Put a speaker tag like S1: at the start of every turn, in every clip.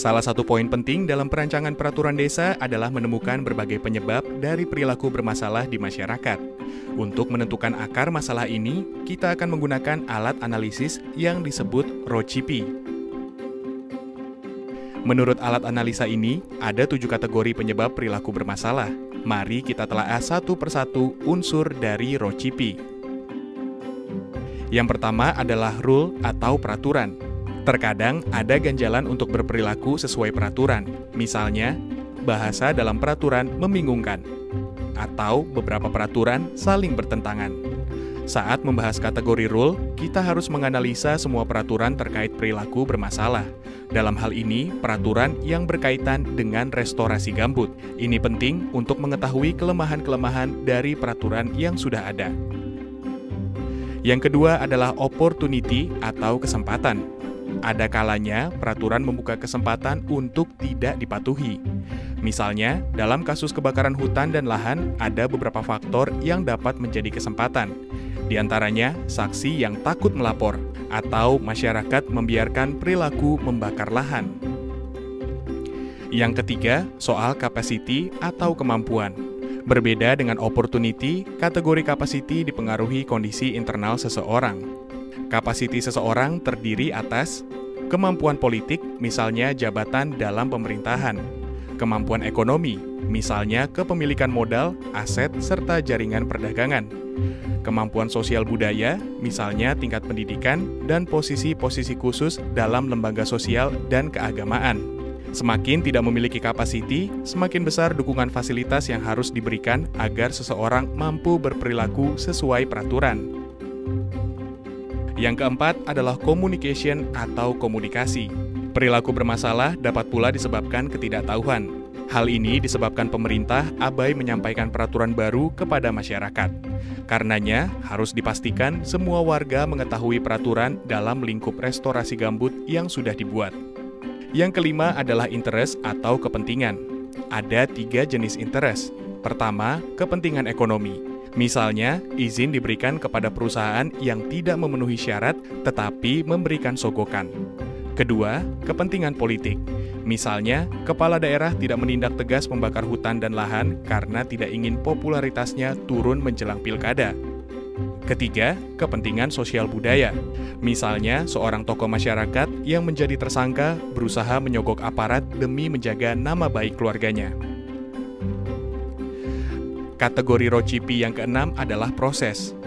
S1: Salah satu poin penting dalam perancangan peraturan desa adalah menemukan berbagai penyebab dari perilaku bermasalah di masyarakat. Untuk menentukan akar masalah ini, kita akan menggunakan alat analisis yang disebut ROCIPI. Menurut alat analisa ini, ada 7 kategori penyebab perilaku bermasalah. Mari kita telaah satu persatu unsur dari ROCIPI. Yang pertama adalah rule atau peraturan. Terkadang ada ganjalan untuk berperilaku sesuai peraturan, misalnya bahasa dalam peraturan membingungkan, atau beberapa peraturan saling bertentangan. Saat membahas kategori rule, kita harus menganalisa semua peraturan terkait perilaku bermasalah. Dalam hal ini, peraturan yang berkaitan dengan restorasi gambut. Ini penting untuk mengetahui kelemahan-kelemahan dari peraturan yang sudah ada. Yang kedua adalah opportunity atau kesempatan. Ada kalanya peraturan membuka kesempatan untuk tidak dipatuhi. Misalnya, dalam kasus kebakaran hutan dan lahan, ada beberapa faktor yang dapat menjadi kesempatan. Di antaranya, saksi yang takut melapor, atau masyarakat membiarkan perilaku membakar lahan. Yang ketiga, soal capacity atau kemampuan. Berbeda dengan opportunity, kategori capacity dipengaruhi kondisi internal seseorang. Kapasiti seseorang terdiri atas kemampuan politik, misalnya jabatan dalam pemerintahan, kemampuan ekonomi, misalnya kepemilikan modal, aset, serta jaringan perdagangan, kemampuan sosial budaya, misalnya tingkat pendidikan, dan posisi-posisi khusus dalam lembaga sosial dan keagamaan. Semakin tidak memiliki kapasiti, semakin besar dukungan fasilitas yang harus diberikan agar seseorang mampu berperilaku sesuai peraturan. Yang keempat adalah communication atau komunikasi. Perilaku bermasalah dapat pula disebabkan ketidaktahuan. Hal ini disebabkan pemerintah abai menyampaikan peraturan baru kepada masyarakat. Karenanya, harus dipastikan semua warga mengetahui peraturan dalam lingkup restorasi gambut yang sudah dibuat. Yang kelima adalah interest atau kepentingan. Ada 3 jenis interest. Pertama, kepentingan ekonomi. Misalnya, izin diberikan kepada perusahaan yang tidak memenuhi syarat tetapi memberikan sogokan. Kedua, kepentingan politik. Misalnya, kepala daerah tidak menindak tegas membakar hutan dan lahan karena tidak ingin popularitasnya turun menjelang pilkada. Ketiga, kepentingan sosial budaya. Misalnya, seorang tokoh masyarakat yang menjadi tersangka berusaha menyogok aparat demi menjaga nama baik keluarganya. Kategori ROCIPI yang keenam adalah proses.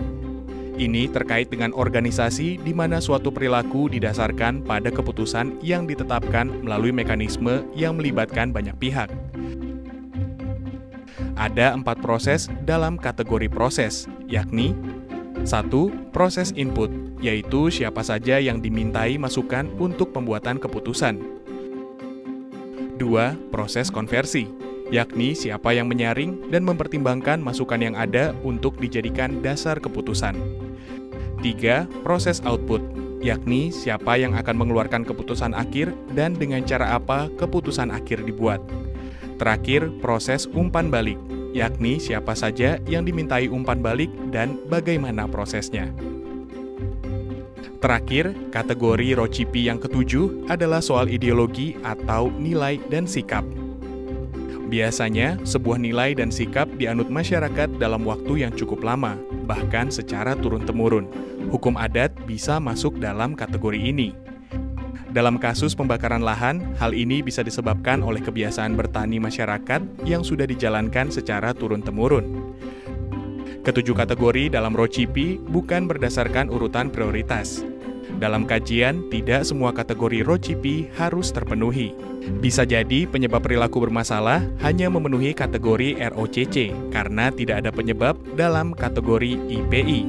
S1: Ini terkait dengan organisasi di mana suatu perilaku didasarkan pada keputusan yang ditetapkan melalui mekanisme yang melibatkan banyak pihak. Ada 4 proses dalam kategori proses, yakni 1. Proses input, yaitu siapa saja yang dimintai masukan untuk pembuatan keputusan. 2. Proses konversi, yakni siapa yang menyaring dan mempertimbangkan masukan yang ada untuk dijadikan dasar keputusan. 3. Proses output, yakni siapa yang akan mengeluarkan keputusan akhir dan dengan cara apa keputusan akhir dibuat. Terakhir, proses umpan balik, yakni siapa saja yang dimintai umpan balik dan bagaimana prosesnya. Terakhir, kategori ROCIPI yang ketujuh adalah soal ideologi atau nilai dan sikap. Biasanya, sebuah nilai dan sikap dianut masyarakat dalam waktu yang cukup lama, bahkan secara turun-temurun. Hukum adat bisa masuk dalam kategori ini. Dalam kasus pembakaran lahan, hal ini bisa disebabkan oleh kebiasaan bertani masyarakat yang sudah dijalankan secara turun-temurun. Ketujuh kategori dalam ROCIPI bukan berdasarkan urutan prioritas. Dalam kajian, tidak semua kategori ROCIPI harus terpenuhi. Bisa jadi penyebab perilaku bermasalah hanya memenuhi kategori ROCC karena tidak ada penyebab dalam kategori IPI.